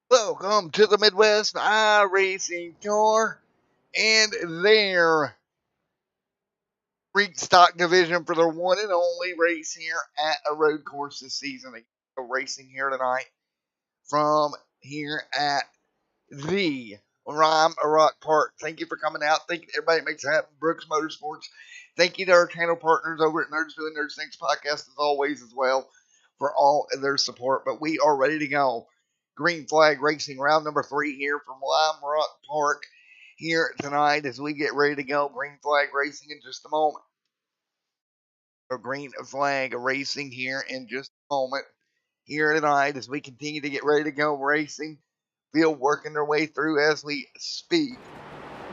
Welcome to the Midwest iRacing Tour and their Freak Stock division for their one and only race here at a road course this season. Racing here tonight from here at the Rhyme Rock Park. Thank you for coming out. Thank you to everybody that makes it happen. Brooks Motorsports. Thank you to our channel partners over at Nerds Doing Nerds Things podcast as always as well for all of their support. But we are ready to go. Green Flag Racing round number 3 here from Lime Rock Park here tonight as we get ready to go. Green Flag Racing in just a moment. Green Flag Racing here in just a moment. Here tonight as we continue to get ready to go racing. Field working their way through as we speak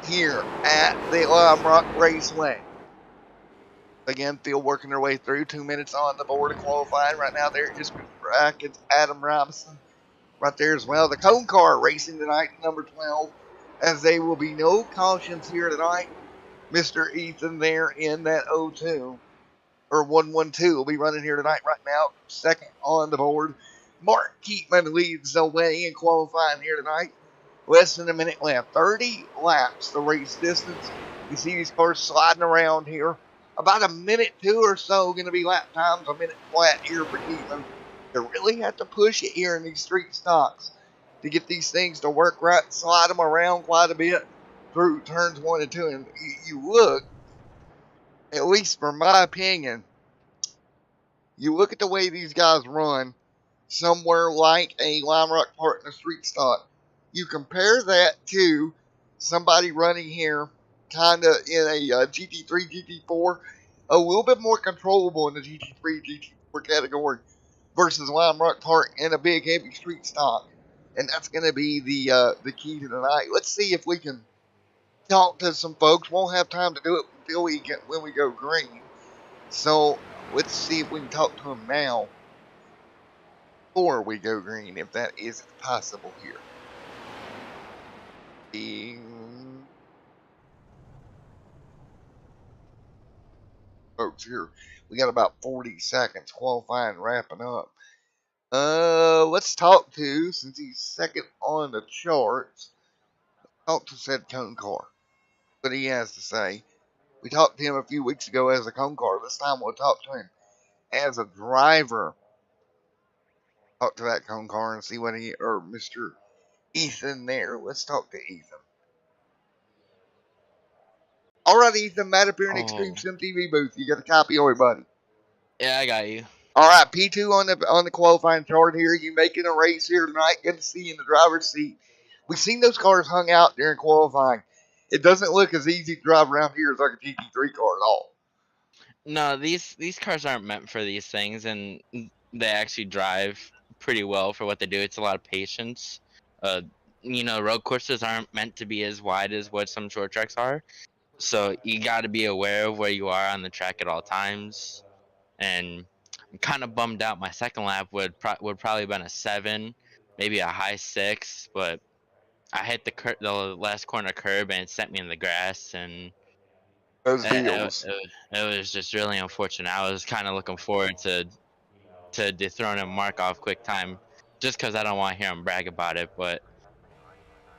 here at the Lime Rock Raceway. Again, field working their way through. 2 minutes on the board of qualifying. Right now there just back it's Adam Robinson right there as well. The Cone Car racing tonight, number 12, as there will be no cautions here tonight. Mr. Ethan there in that 0-2. Or 1-1-2 will be running here tonight right now. Second on the board. Mark Keatman leads the way in qualifying here tonight. Less than a minute left. 30 laps the race distance. You see these cars sliding around here. About a minute 2 or so going to be lap times. A minute flat here for Keatman. You really have to push it here in these street stocks to get these things to work right. Slide them around quite a bit through turns 1 and 2. And you look, at least from my opinion, you look at the way these guys run somewhere like a Lime Rock Park in a street stock. You compare that to somebody running here kind of in a GT3, GT4, a little bit more controllable in the GT3, GT4 category versus Lime Rock Park in a big, heavy street stock. And that's going to be the key to tonight. Let's see if we can talk to some folks. Won't have time to do it until when we go green. So let's see if we can talk to them now before we go green, if that is possible here. Folks, here we got about 40 seconds qualifying, wrapping up. Let's talk to, since he's second on the charts, talk to said cone car. What he has to say. We talked to him a few weeks ago as a cone car. This time we'll talk to him as a driver. Talk to that cone car and see what or Mr. Ethan there. Let's talk to Ethan. All right, Ethan, Matt up here in Extreme Sim TV booth. You got a copy of it, buddy? Yeah, I got you. All right, P2 on the qualifying chart here. You making a race here tonight. Good to see you in the driver's seat. We've seen those cars hung out during qualifying. It doesn't look as easy to drive around here as like a GT3 car at all. No, these cars aren't meant for these things, and they actually drive pretty well for what they do. It's a lot of patience. Road courses aren't meant to be as wide as what some short tracks are. So you got to be aware of where you are on the track at all times. And I'm kind of bummed out. My second lap would probably have been a 7, maybe a high 6, but I hit the last corner curb and it sent me in the grass, and those deals. It was just really unfortunate. I was kind of looking forward to dethroning Mark off quick time, just because I don't want to hear him brag about it. But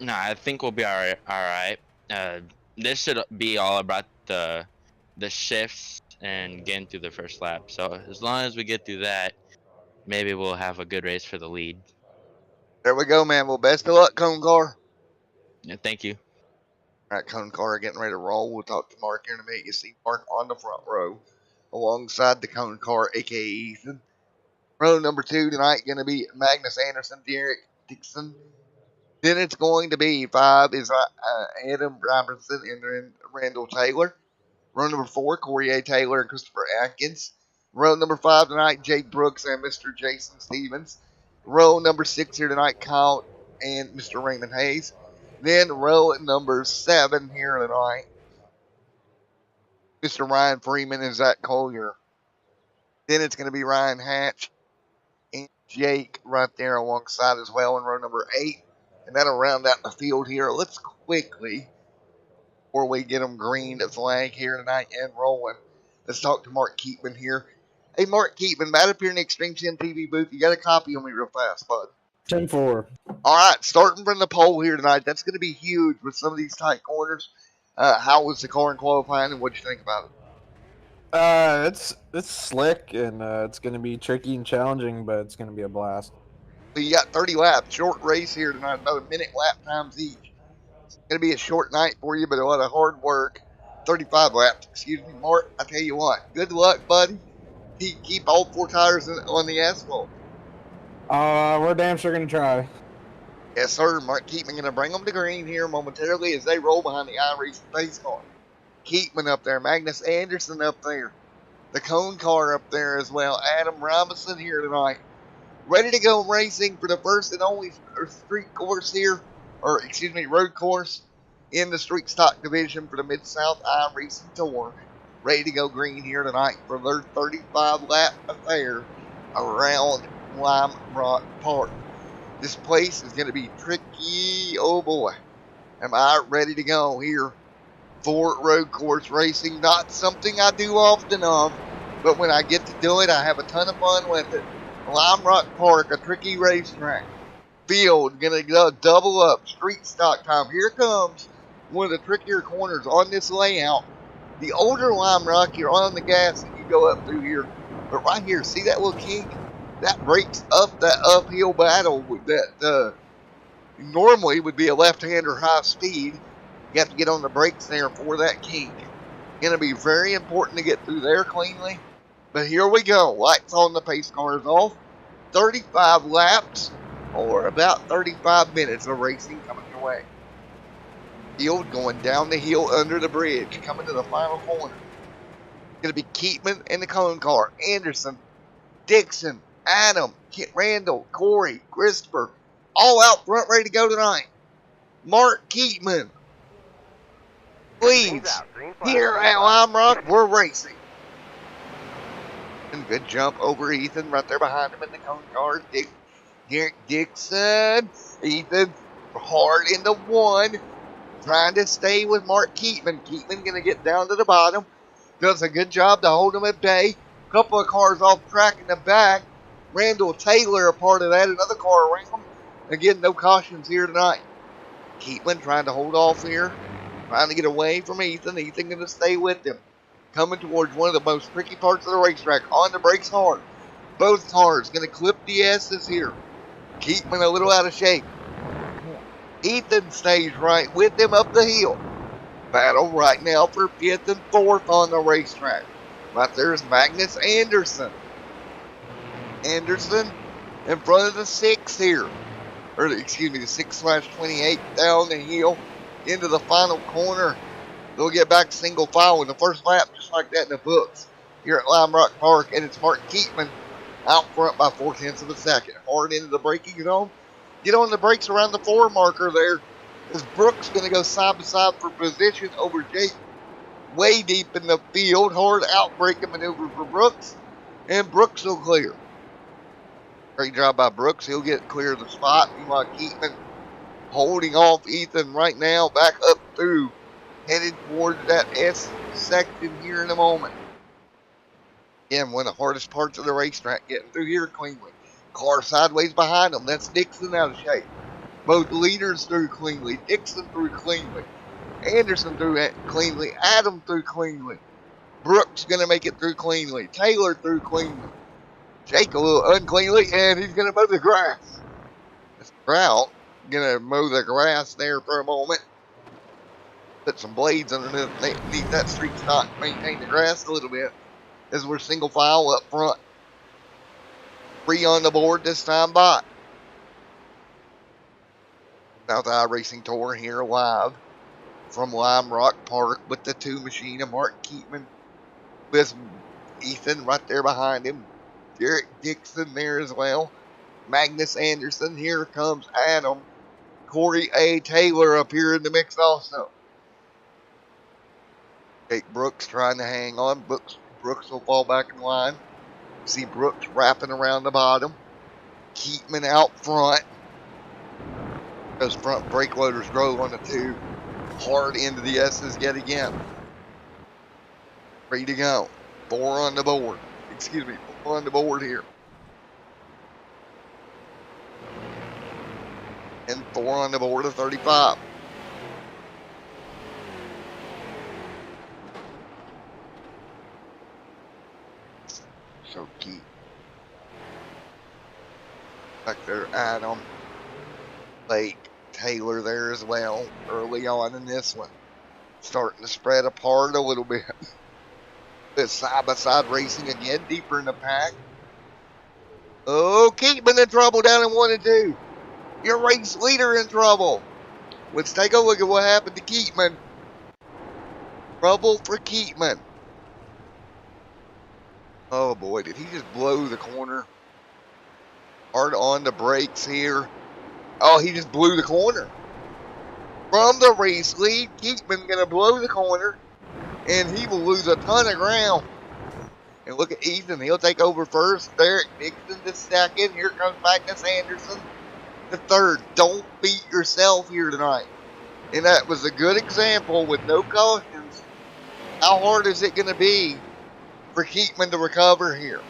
no, I think we'll be all right. This should be all about the shifts and getting through the first lap. So as long as we get through that, maybe we'll have a good race for the lead. There we go, man. Well, best of luck, cone car. Yeah, thank you. All right, cone car getting ready to roll. We'll talk to Mark here in a minute. You see Mark on the front row alongside the cone car, a.k.a. Ethan. Row number 2 tonight going to be Magnus Anderson, Derek Dixon. Then it's going to be 5 is Adam Robertson and Randall Taylor. Row number 4, Corey A. Taylor and Christopher Atkins. Row number 5 tonight, Jake Brooks and Mr. Jason Stevens. Row number 6 here tonight, Kyle and Mr. Raymond Hayes. Then row number 7 here tonight, Mr. Ryan Freeman and Zach Collier. Then it's going to be Ryan Hatch and Jake right there alongside as well in row number 8. And that'll round out the field here. Let's quickly, before we get them green flag here tonight and rolling, let's talk to Mark Keatman here. Hey, Mark Keatman, Matt up here in the Extreme Sim TV booth. You got a copy on me real fast, bud. 10-4. All right, starting from the pole here tonight. That's going to be huge with some of these tight corners. How was the car in qualifying, and what did you think about it? It's slick, and it's going to be tricky and challenging, but it's going to be a blast. So you got 30 laps, short race here tonight, about a minute lap times each. It's going to be a short night for you, but a lot of hard work. 35 laps, excuse me, Mark. I tell you what, good luck, buddy. Keep all 4 tires on the asphalt. We're damn sure going to try. Yes, sir. Mark Keatman going to bring them to green here momentarily as they roll behind the iRacing pace car. Keatman up there, Magnus Anderson up there, the cone car up there as well. Adam Robinson here tonight, ready to go racing for the first and only street course here, road course in the street stock division for the Mid-South iRacing Tour. Ready to go green here tonight for their 35-lap affair around Lime Rock Park. This place is going to be tricky. Oh boy, am I ready to go here for road course racing. Not something I do often of, but when I get to do it, I have a ton of fun with it. Lime Rock Park, a tricky racetrack. Field, gonna go double up, street stock time. Here comes one of the trickier corners on this layout. The older Lime Rock, you're on the gas and you go up through here. But right here, see that little kink? That breaks up that uphill battle that normally would be a left-hander high speed. You have to get on the brakes there for that kink. Going to be very important to get through there cleanly. But here we go. Lights on, the pace car is off. 35 laps, or about 35 minutes of racing coming your way. Field going down the hill under the bridge, coming to the final corner. Going to be Keatman and the cone car. Anderson, Dixon, Adam, Randall, Corey, Christopher, all out front ready to go tonight. Mark Keatman leads. Here at Lime Rock, we're racing. And good jump over Ethan right there behind him in the cone car. Garrett Dixon. Ethan hard into one. Trying to stay with Mark Keatman. Keatman going to get down to the bottom. Does a good job to hold him at bay. Couple of cars off track in the back. Randall Taylor a part of that. Another car around. Again, no cautions here tonight. Keatman trying to hold off here. Trying to get away from Ethan. Ethan going to stay with him. Coming towards one of the most tricky parts of the racetrack. On the brakes hard. Both cars going to clip the S's here. Keatman a little out of shape. Ethan stays right with him up the hill. Battle right now for 5th and 4th on the racetrack. Right there is Magnus Anderson. Anderson in front of the 6 here. Or excuse me, the 6/28 down the hill into the final corner. They'll get back single file in the first lap, just like that in the books here at Lime Rock Park. And it's Mark Keatman out front by 4/10 of a second. Hard into the braking zone. Get on the brakes around the 4 marker there. As Brooks going to go side by side for position over Jake. Way deep in the field. Hard out braking maneuver for Brooks. And Brooks will clear. Great job by Brooks. He'll get clear of the spot. Meanwhile, Keatman holding off Ethan right now. Back up through. Headed towards that S section here in a moment. Again, one of the hardest parts of the racetrack. Getting through here cleanly. Car sideways behind them. That's Dixon out of shape. Both leaders through cleanly. Dixon through cleanly. Anderson through it cleanly. Adam through cleanly. Brooks going to make it through cleanly. Taylor through cleanly. Jake a little uncleanly, and he's going to mow the grass. Sprout going to mow the grass there for a moment. Put some blades underneath that street stock. Maintain the grass a little bit as we're single file up front. 3 on the board this time by South iRacing Tour here live from Lime Rock Park with the 2 machine of Mark Keatman with Ethan right there behind him. Garrett Dixon there as well. Magnus Anderson. Here comes Adam. Corey A. Taylor up here in the mix also. Jake Brooks trying to hang on. Brooks will fall back in line. See Brooks wrapping around the bottom. Keatman out front. Those front brake loaders drove on the 2. Hard into the S's yet again. Ready to go. 4 on the board. Excuse me, 4 on the board here. And 4 on the board of 35. So keep back there, Adam, Blake, Taylor there as well early on in this one. Starting to spread apart a little bit. This side-by-side racing again, deeper in the pack. Oh, Keatman in trouble down in 1 and 2. Your race leader in trouble. Let's take a look at what happened to Keatman. Trouble for Keatman. Oh boy, did he just blow the corner? Hard on the brakes here. Oh, he just blew the corner. From the race lead, Keatman gonna blow the corner, and he will lose a ton of ground. And look at Ethan, he'll take over first. Derek Dixon to second. Here comes Magnus Anderson to third. Don't beat yourself here tonight. And that was a good example with no caution How hard is it going to be for Keatman to recover here?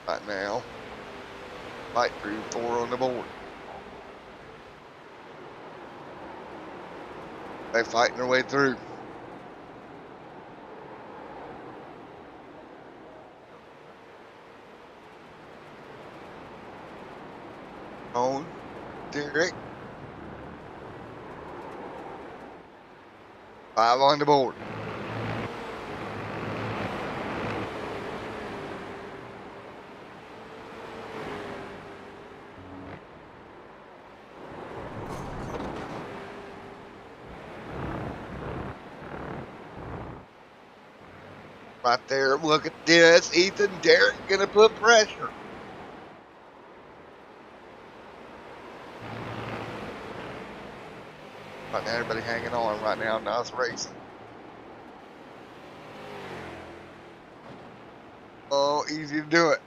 Right now, fight through 4 on the board. They're fighting their way through. On Derek. 5 on the board. Right there, look at this. Ethan Derek gonna put pressure. Right now, everybody hanging on right now. Nice racing. Oh, easy to do it.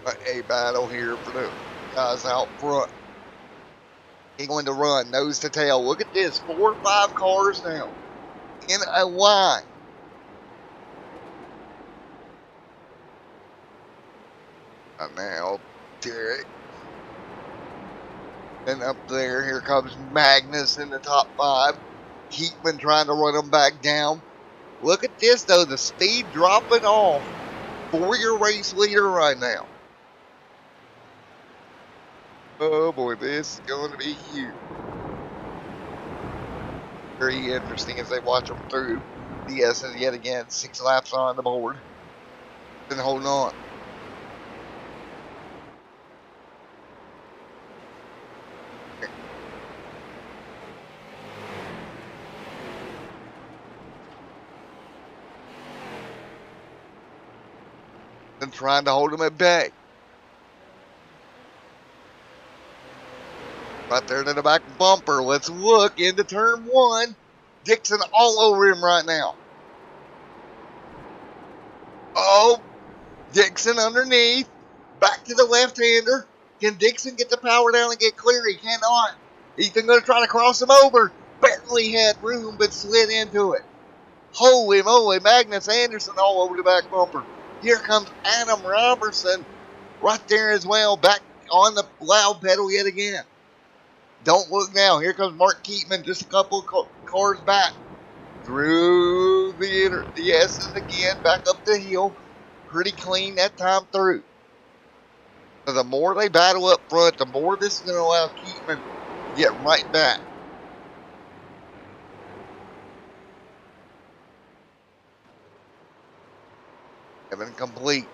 But a battle here for the guys out front. He's going to run nose to tail. Look at this, 4 or 5 cars now in a line. Right now, Derek. And up there, here comes Magnus in the top 5. Keatman trying to run them back down. Look at this, though. The speed dropping off for your race leader right now. Oh, boy, this is going to be huge. Very interesting as they watch them through the S's yet again. 6 laps on the board. And holding on. And trying to hold them at bay. Right there to the back bumper. Let's look into turn 1. Dixon all over him right now. Oh, Dixon underneath. Back to the left-hander. Can Dixon get the power down and get clear? He cannot. Ethan going to try to cross him over. Barely had room, but slid into it. Holy moly, Magnus Anderson all over the back bumper. Here comes Adam Robertson right there as well. Back on the loud pedal yet again. Don't look now. Here comes Mark Keatman just a couple of cars back. Through the S's again. Back up the hill. Pretty clean that time through. So the more they battle up front, the more this is going to allow Keatman to get right back. Kevin complete.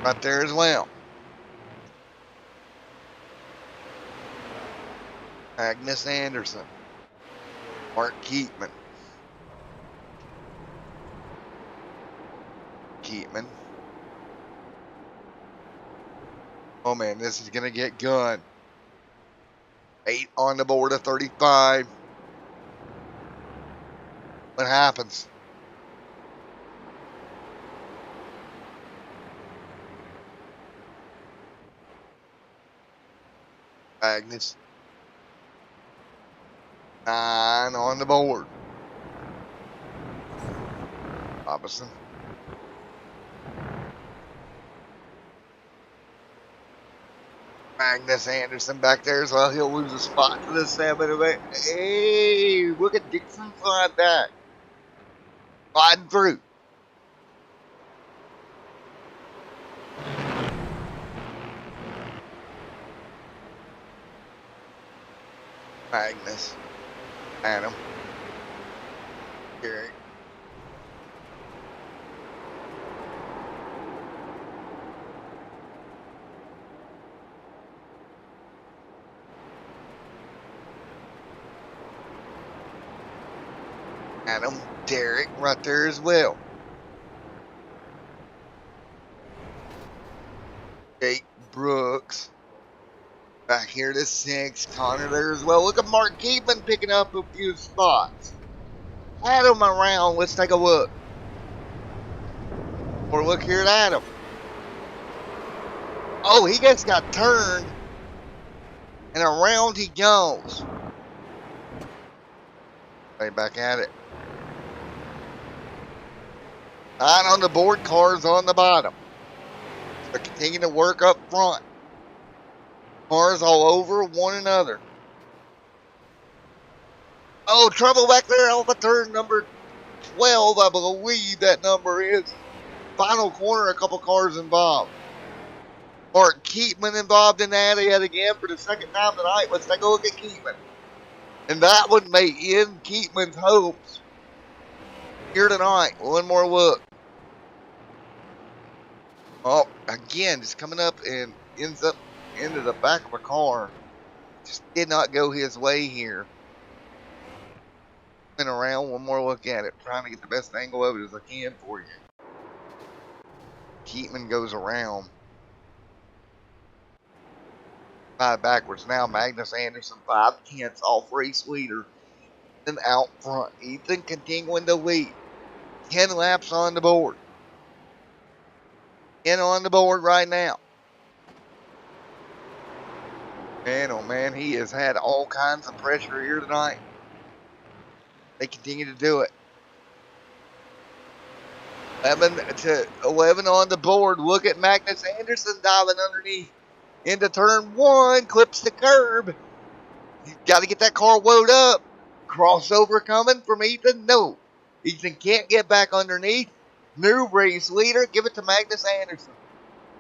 Right there as well. Magnus Anderson. Mark Keatman. Keatman. Oh man, this is going to get going. 8 on the board of 35. What happens? Magnus. 9 on the board. Robinson. Magnus Anderson back there as well. He'll lose a spot to the 7 of it. Hey, look at Dixon slide back. Sliding through. Magnus. Adam. Gary. Adam. Derek right there as well. Jake Brooks. Back here to 6. Connor there as well. Look at Mark Keatman picking up a few spots. Adam around. Let's take a look. Or look here at Adam. Oh, he just got turned, and around he goes. Right back at it. 9 on the board, cars on the bottom. So continue to work up front. Cars all over one another. Oh, trouble back there on the turn, number 12, I believe that number is. Final corner, a couple cars involved. Mark Keatman involved in that yet again for the second time tonight. Let's take a look at Keatman. And that one may end Keatman's hopes here tonight. One more look. Oh, again, just coming up and ends up into the back of a car. Just did not go his way here. Been around, one more look at it. Trying to get the best angle of it as I can for you. Keatman goes around. 5 backwards now. Magnus Anderson, 5/10 off race leader. Ethan out front. Ethan continuing to lead. 10 laps on the board. 10 on the board right now. Man, oh man, he has had all kinds of pressure here tonight. They continue to do it. 11 on the board. Look at Magnus Anderson diving underneath into turn 1. Clips the curb. He's got to get that car wound up. Crossover coming from Ethan? No. Ethan can't get back underneath. New race leader. Give it to Magnus Anderson.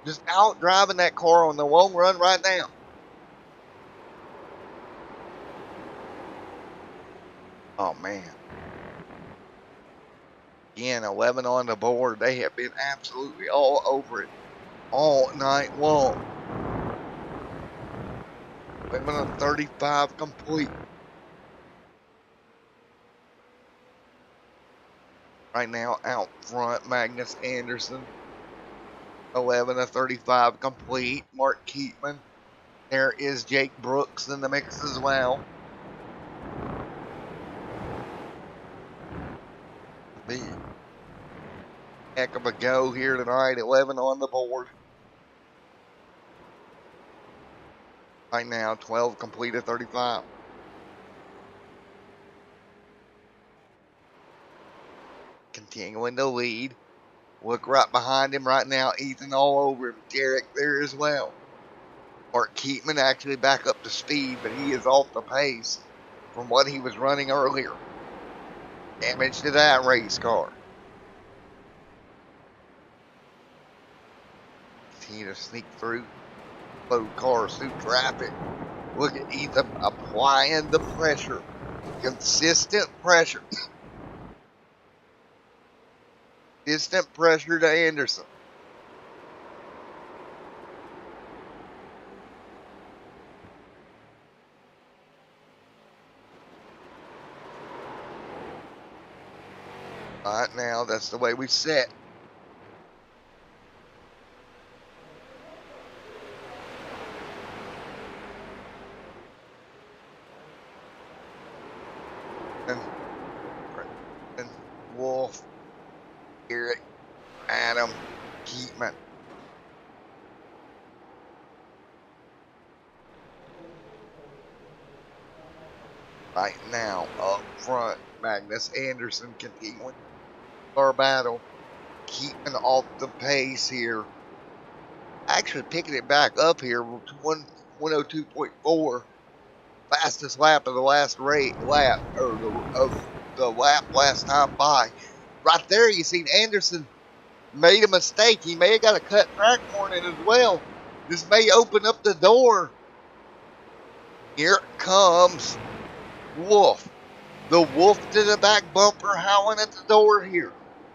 Just out driving that car on the long run right now. Oh, man. Again, 11 on the board. They have been absolutely all over it all night long. 11 on 35 complete. Right now, out front, Magnus Anderson. 11 of 35 complete. Mark Keatman. There is Jake Brooks in the mix as well. The heck of a go here tonight. 11 on the board. Right now, 12 complete of 35. Continuing to lead. Look right behind him right now. Ethan all over him. Derek there as well. Mark Keatman actually back up to speed, but he is off the pace from what he was running earlier. Damage to that race car. Continue to sneak through. Load cars through traffic. Look at Ethan applying the pressure. Consistent pressure. Consistent pressure to Anderson. Right now, that's the way we set. And Wolf, Eric, Adam, Keatman. Right now, up front, Magnus Anderson continuing our battle. Keatman off the pace here. Actually picking it back up here to 102.4. Fastest lap of the last lap, or of the lap last time by. Right there, you see Anderson made a mistake. He may have got a cut track warning as well. This may open up the door. Here comes Wolf. The Wolf to the back bumper howling at the door here.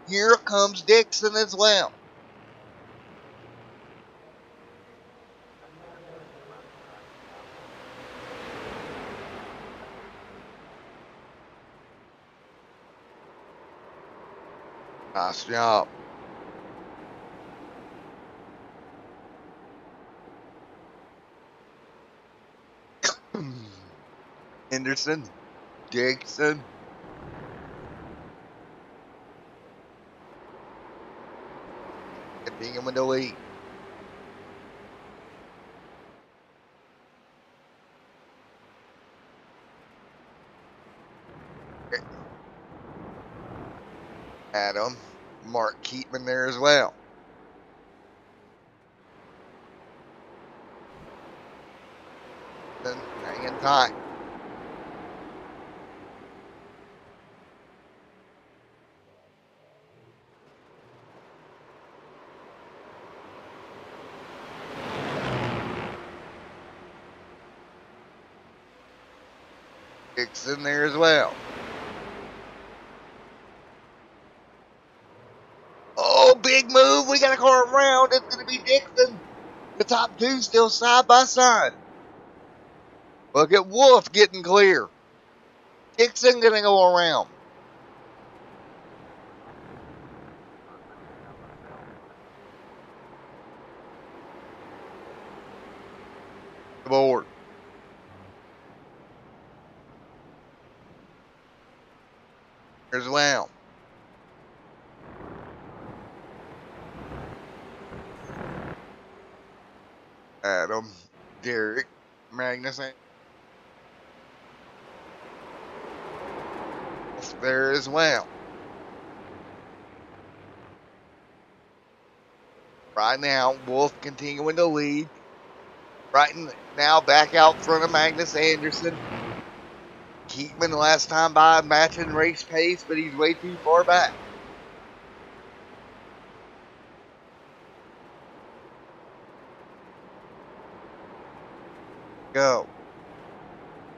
Here comes Dixon as well. Nice job. Henderson, Dixon. Continuing to lead. Adam, Mark Keatman there as well. Then hanging tight. Dixon there as well. Oh, big move. We got to go around. It's going to be Dixon. The top two still side by side. Look at Wolf getting clear. Dixon going to go around. The board. As well. Adam, Derek, Magnuson. There as well. Right now, Wolf continuing to lead. Right now, back out front of Magnus Anderson. Keatman last time by matching race pace, but he's way too far back. Go.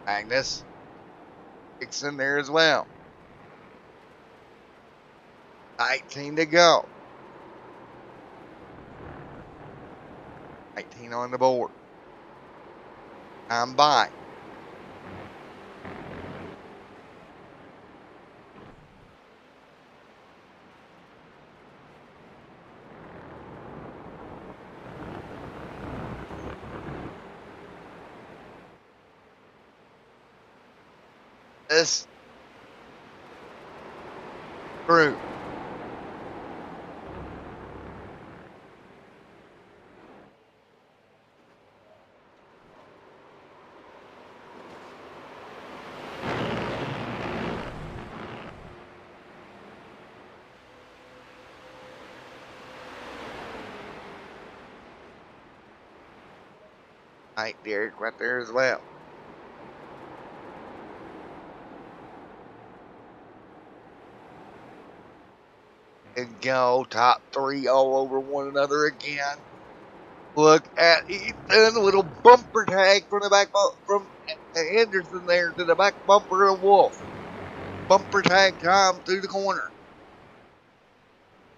Magnus. Dixon there as well. 19 to go. 19 on the board. Time by. This through. Right, Derek, right there as well. And go, top three all over one another again. Look at Ethan, a little bumper tag from the back from Anderson there to the back bumper of Wolf. Bumper tag time through the corner.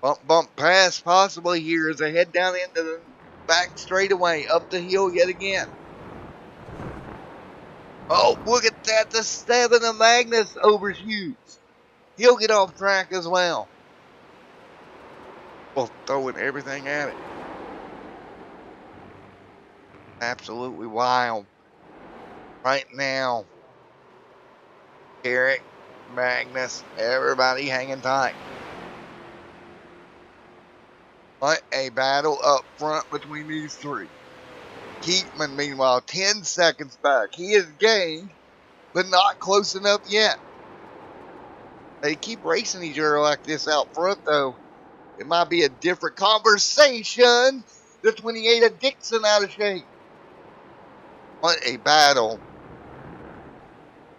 Bump pass possibly here as they head down into the back straightaway, up the hill yet again. Oh, look at that, the 7 of Magnus overshoots. He'll get off track as well. Both throwing everything at it. Absolutely wild. Right now, Eric, Magnus, everybody hanging tight. What a battle up front between these three. Keatman, meanwhile, 10 seconds back. He has gained, but not close enough yet. They keep racing each other like this out front, though. It might be a different conversation. The 28 of Dixon out of shape. What a battle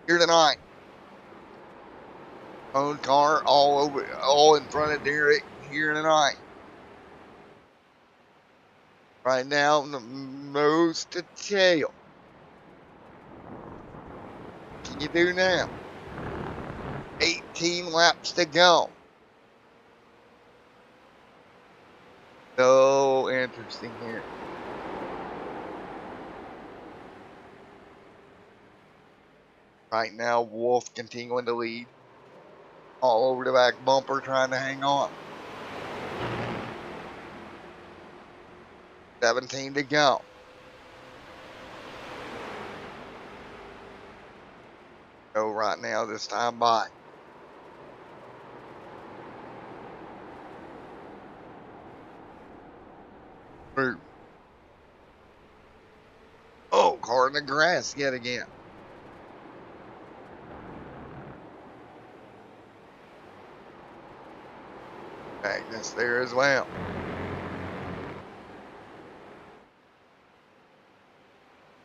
here tonight. Own car all in front of Derek here tonight. Right now, nose to tail. What can you do now? 18 laps to go. So interesting here. Right now, Wolf continuing to lead. All over the back bumper trying to hang on. 17 to go. Go right now, this time by. Through. Oh, car in the grass yet again. Agnes there as well.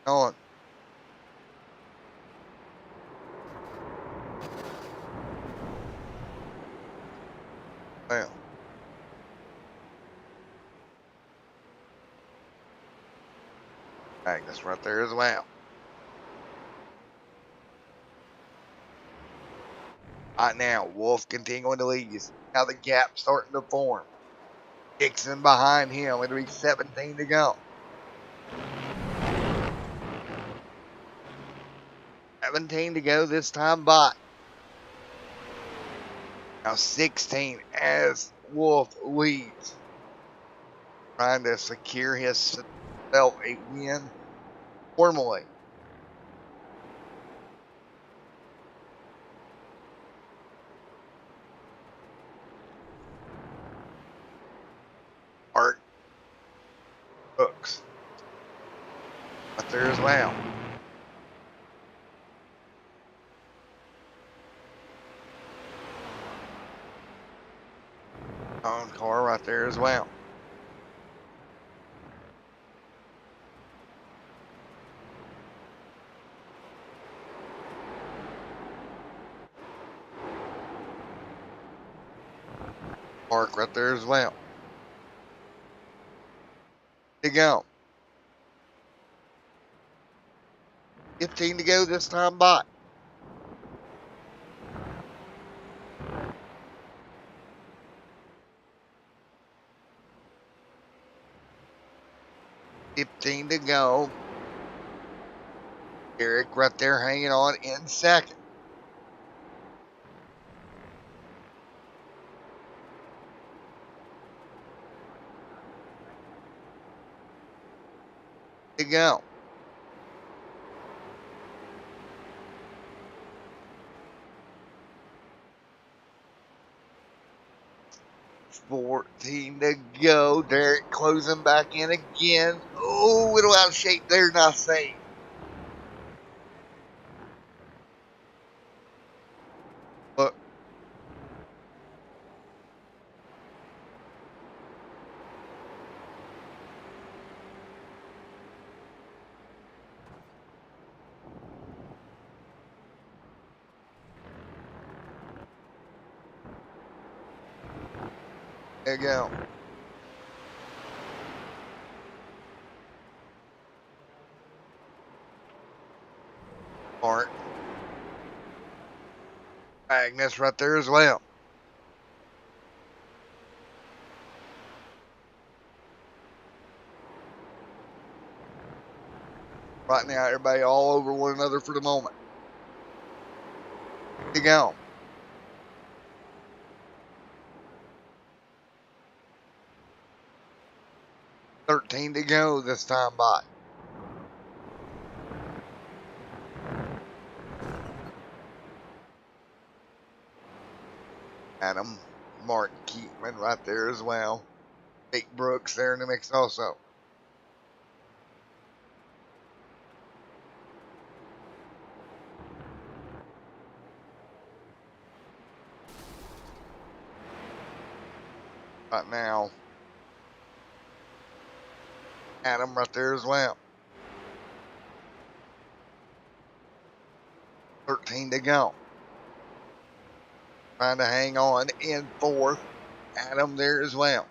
On. Well. Agnes right there as well. Right now, Wolf continuing to lead. Now the gap starting to form. Dixon behind him. It'll be 17 to go. 17 to go this time by. Now 16 as Wolf leads. Trying to secure himself a win formally. Art Brooks. Right there as well. On car right there as well. Park right there as well. To go. 15 to go this time by. $15 to go. Eric right there hanging on in second. To go. $14 to go. Derek closing back in again. Oh, little out of shape there, not safe. But there you go. Mark. Agnes right there as well. Right now, everybody all over one another for the moment. To go. $13 to go this time by. Adam, Mark Keatman right there as well. Jake Brooks there in the mix also. Right now, Adam right there as well. 13 to go. Trying to hang on in fourth. Adam there as well.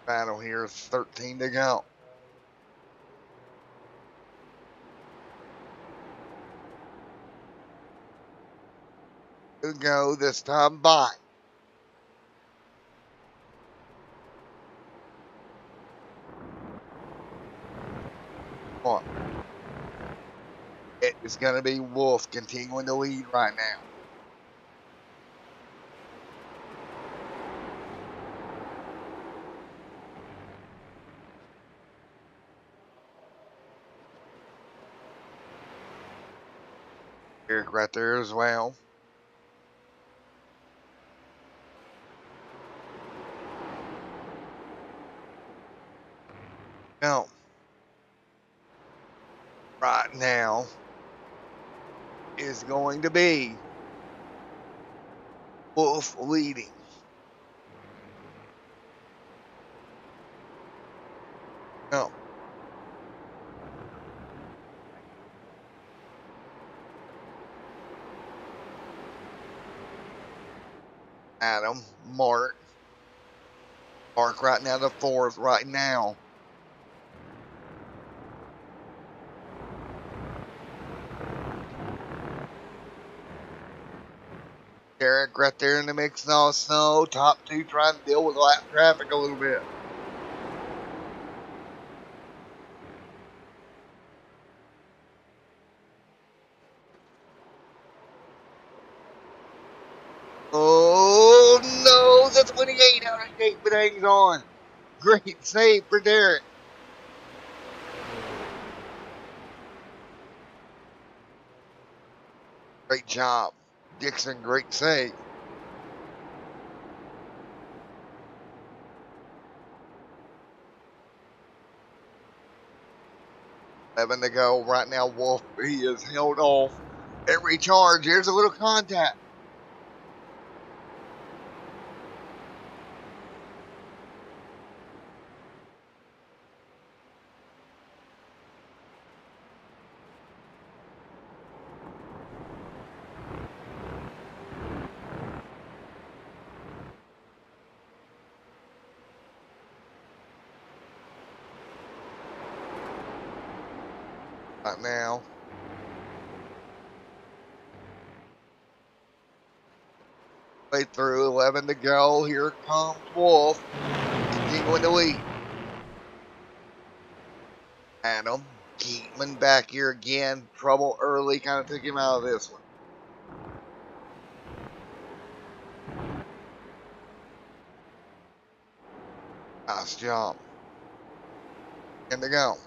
Battle here, 13 to go. To go this time by. Come on. It is going to be Wolf continuing to lead right now. Eric right there as well. No. Right now is going to be Wolf leading. No. Adam, Mark. Mark right now the fourth right now. Derek right there in the mix and all snow. Top two trying to deal with lap traffic a little bit. Oh no, the 28 out of gate, but hangs on. Great save for Derek. Great job. Dixon, great save. Seven to go right now. Wolf, he is held off at recharge. Here's a little contact. Right now. Way through, 11 to go. Here comes Wolf. Continuing to lead. Adam Geatman back here again. Trouble early, kind of took him out of this one. Nice job. And to go.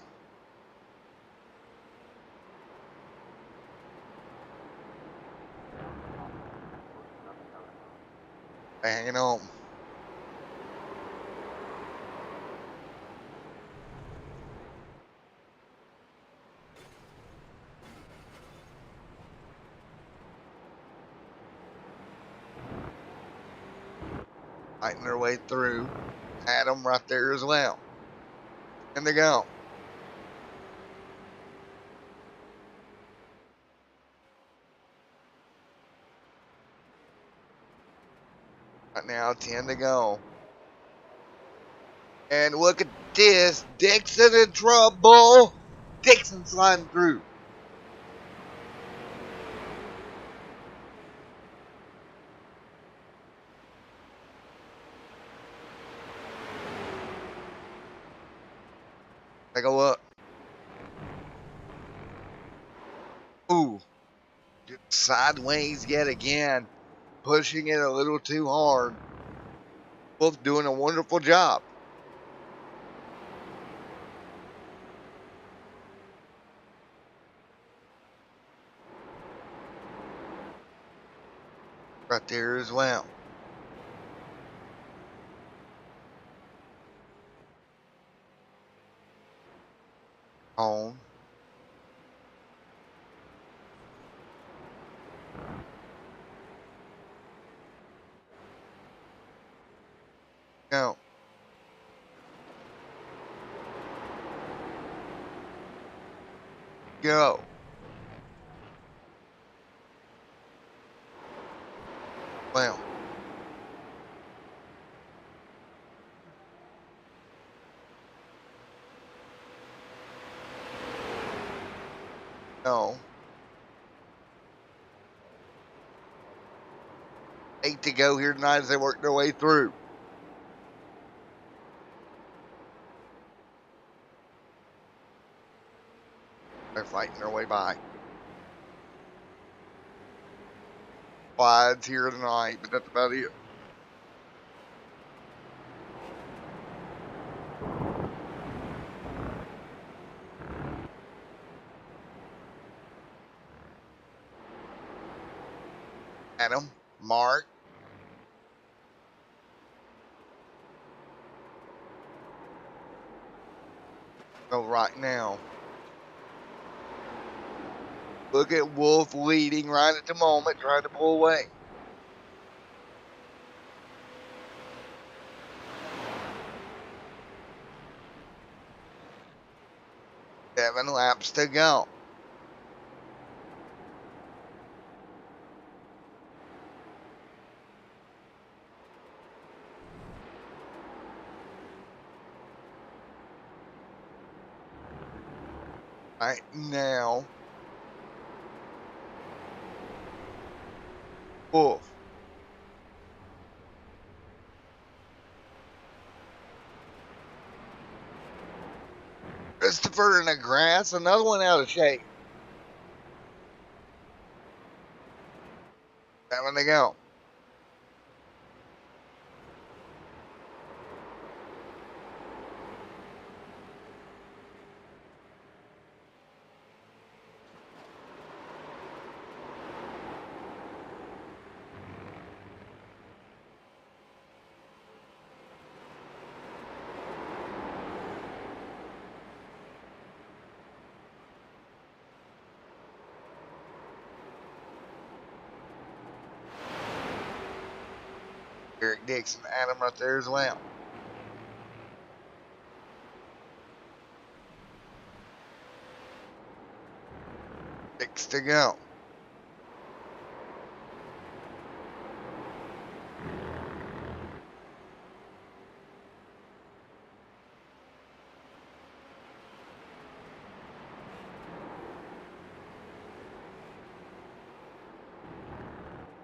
Hanging on. Fighting their way through. Adam right there as well. And to go. Right now, 10 to go. And look at this. Dixon in trouble. Dixon sliding through. Take a look. Ooh. Sideways yet again. Pushing it a little too hard. Both doing a wonderful job. Right there as well. On. Go. Go. Well. No. 8 to go here tonight as they work their way through. They're fighting their way by. Slides here tonight, but that's about it. Adam, Mark. So right now. Look at Wolf leading right at the moment, trying to pull away. 7 laps to go. Right now, Wolf. Christopher in the grass, another one out of shape. 7 to go. Eric Dixon, Adam right there as well. Six to go.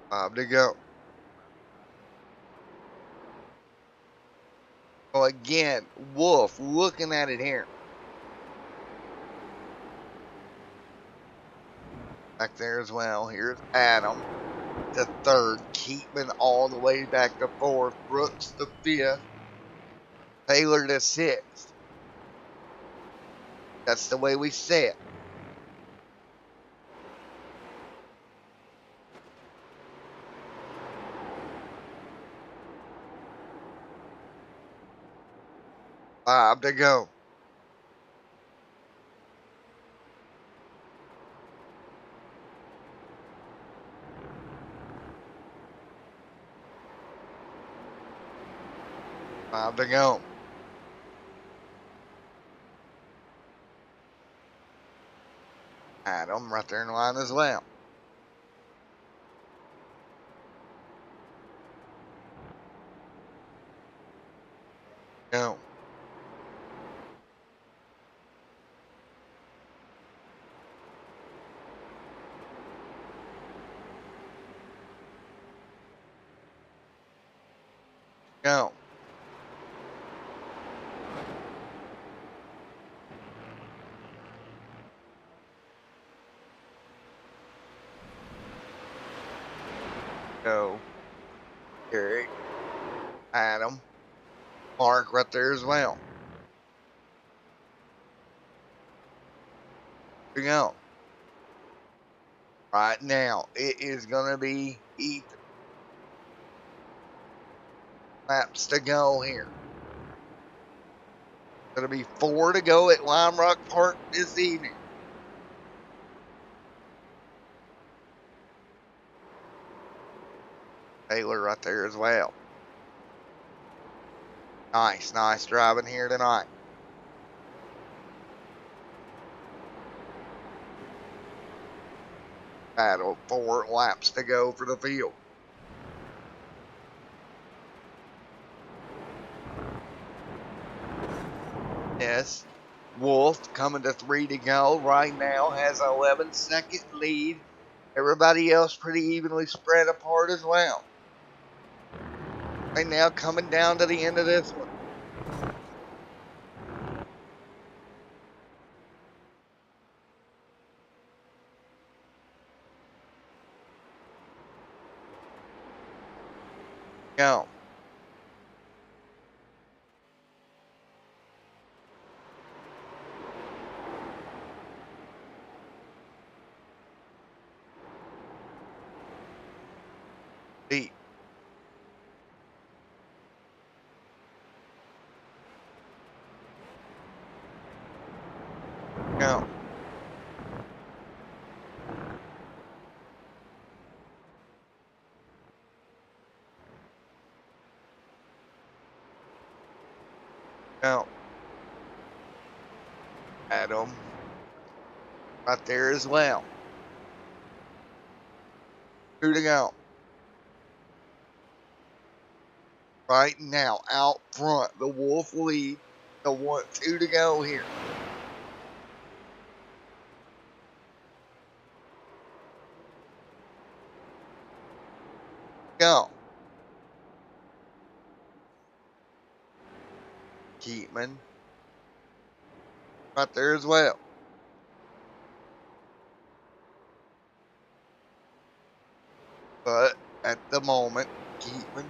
Five to go. Well, again, Wolf looking at it here. Back there as well. Here's Adam to third. Keepman all the way back to fourth. Brooks to fifth. Taylor to sixth. That's the way we say it. Five to go. Five to go. Adam right there in line as well. Go. Go. Go. Eric. Adam. Mark right there as well. Here we go. Right now, it is going to be Ethan. Laps to go here. Going to be 4 to go at Lime Rock Park this evening. Taylor right there as well. Nice driving here tonight. Battle, 4 laps to go for the field. Yes, Wolf coming to 3 to go right now, has an 11-second lead. Everybody else pretty evenly spread apart as well. Right now coming down to the end of this one. Go. Deep. Go. Go. Adam right there as well. 2 to go. Right now, out front, the Wolf lead. The 2 to go here. Go. Keatman. Right there as well. But at the moment, Keatman.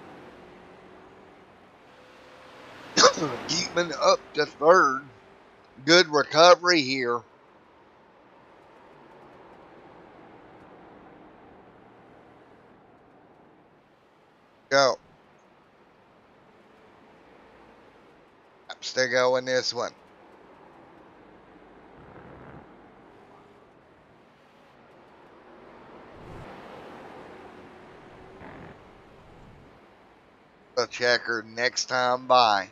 Keatman up to third. Good recovery here. Go. Laps to go in this one. The checker next time by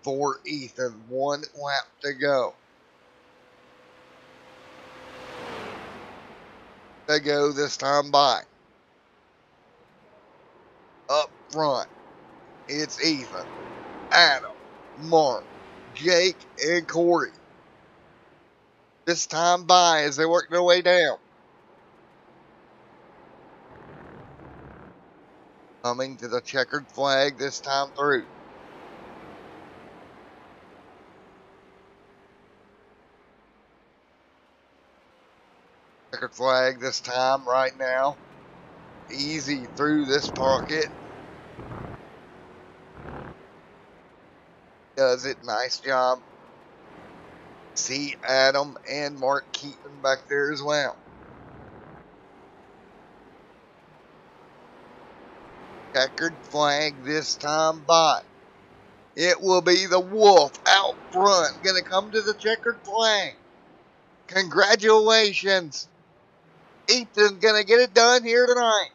for Ethan. 1 lap to go. To go this time by. Up front, it's Ethan, Adam, Mark, Jake, and Corey. This time by as they work their way down. Coming to the checkered flag this time through. Checkered flag this time right now. Easy through this pocket. Does it. Nice job. See Adam and Mark Keaton back there as well. Checkered flag this time by. It will be the Wolf out front. Gonna come to the checkered flag. Congratulations. Ethan's gonna get it done here tonight.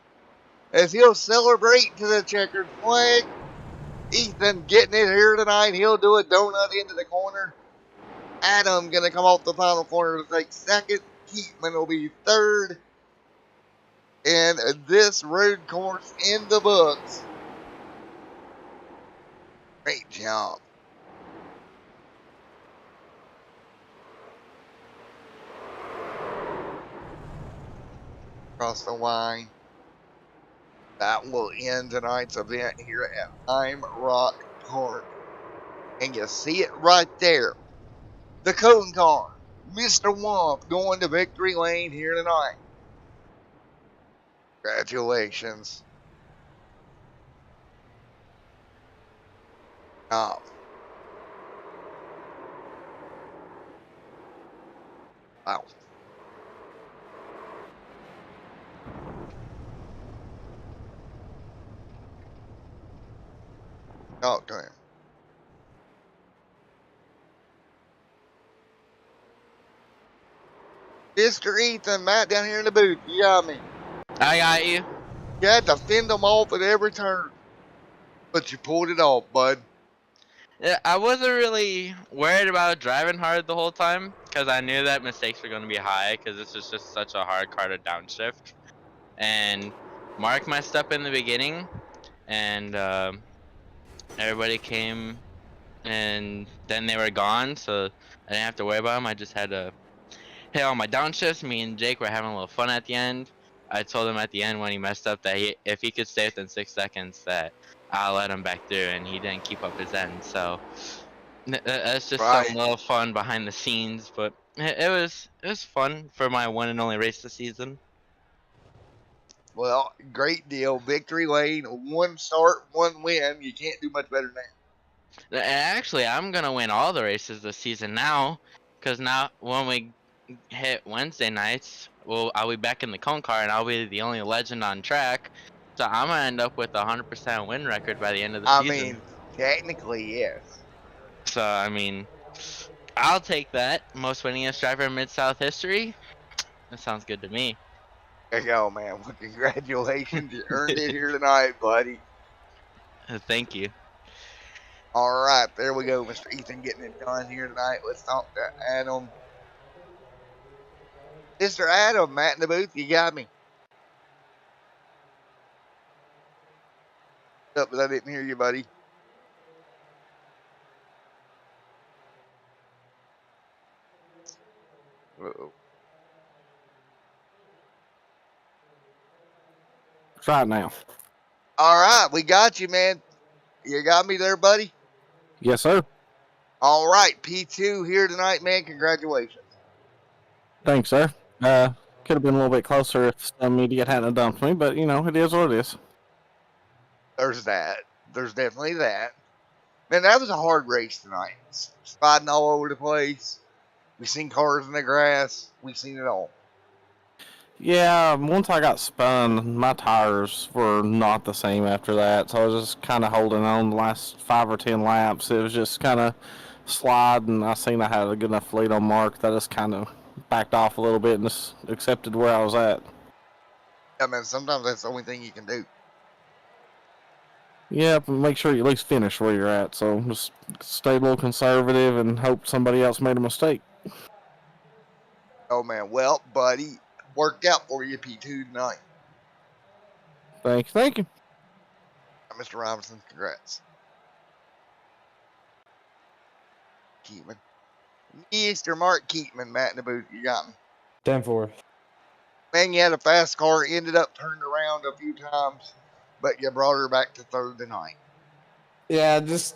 As he'll celebrate to the checkered flag. Ethan getting it here tonight. He'll do a donut into the corner. Adam gonna come off the final corner to take second. Keatman will be third. And this road course in the books. Great job. Across the line. That will end tonight's event here at Lime Rock Park. And you see it right there. The cone car, Mr. Womp, going to victory lane here tonight. Congratulations. Oh. Wow. Talk to him. Mr. Ethan, Matt down here in the booth. You got me. I got you. You had to fend them off at every turn. But you pulled it off, bud. Yeah, I wasn't really worried about driving hard the whole time because I knew that mistakes were going to be high because this is just such a hard car to downshift. And Mark messed up in the beginning, and everybody came, and then they were gone, so I didn't have to worry about them. I just had to hit all my downshifts. Me and Jake were having a little fun at the end. I told him at the end when he messed up that if he could stay within 6 seconds, that I'll let him back through, and he didn't keep up his end. So that's just some little fun behind the scenes, but it was fun for my one and only race this season. Well, great deal. Victory lane, 1 start, 1 win. You can't do much better than that. And actually, I'm gonna win all the races this season now, because now when we hit Wednesday nights, well, I'll be back in the cone car, and I'll be the only legend on track. So I'm gonna end up with a 100% win record by the end of the season. I mean, technically, yes. So I mean, I'll take that. Most winningest driver in Mid-South history. That sounds good to me. There you go, man. Well, congratulations. You earned it here tonight, buddy. Thank you. All right, there we go. Mr. Ethan getting it done here tonight. Let's talk to Adam. Mr. Adam, Matt in the booth, you got me. Up, but I didn't hear you, buddy. Uh-oh. Try it now. All right, we got you, man. You got me there, buddy? Yes, sir. All right, P2 here tonight, man. Congratulations. Thanks, sir. Could have been a little bit closer if some idiot hadn't dumped me, but you know, it is what it is. There's that. There's definitely that. Man, that was a hard race tonight. Sliding all over the place. We seen cars in the grass. We seen it all. Yeah, once I got spun, my tires were not the same after that, so I was just kind of holding on the last 5 or 10 laps. It was just kind of sliding. I seen I had a good enough lead on Mark that I just kind of backed off a little bit and just accepted where I was at. I mean, sometimes that's the only thing you can do. Yeah, but make sure you at least finish where you're at, so just stay a little conservative and hope somebody else made a mistake. Oh, man. Well, buddy, worked out for you, P2 tonight. Thank you. Mr. Robinson, congrats. Keatman. Mr. Mark Keatman, Matt in the booth, you got me. 10-4. Man, you had a fast car, ended up turned around a few times, but you brought her back to third tonight. Yeah, just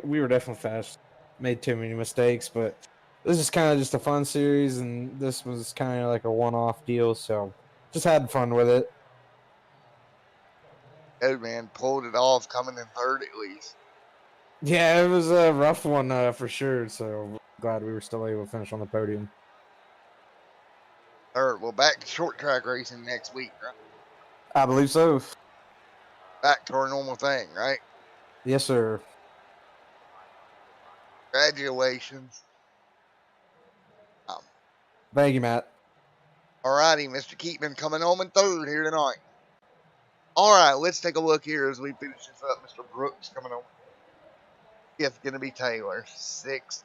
we were definitely fast. Made too many mistakes, but this is kind of just a fun series, and this was kind of like a one-off deal, so just had fun with it. Good, man. Pulled it off, coming in third at least. Yeah, it was a rough one for sure, so glad we were still able to finish on the podium. Third. Well, back to short track racing next week, right? I believe so. Back to our normal thing, right? Yes, sir. Congratulations. Thank you, Matt. All righty, Mr. Keatman coming home in third here tonight. All right, let's take a look here as we finish this up. Mr. Brooks coming home. Fifth going to be Taylor. Sixth.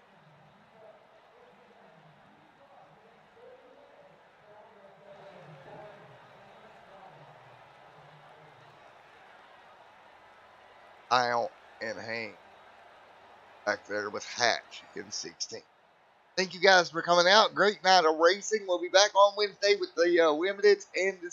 Isle and Hank back there with Hatch in 16th. Thank you guys for coming out. Great night of racing. We'll be back on Wednesday with the Limiteds and the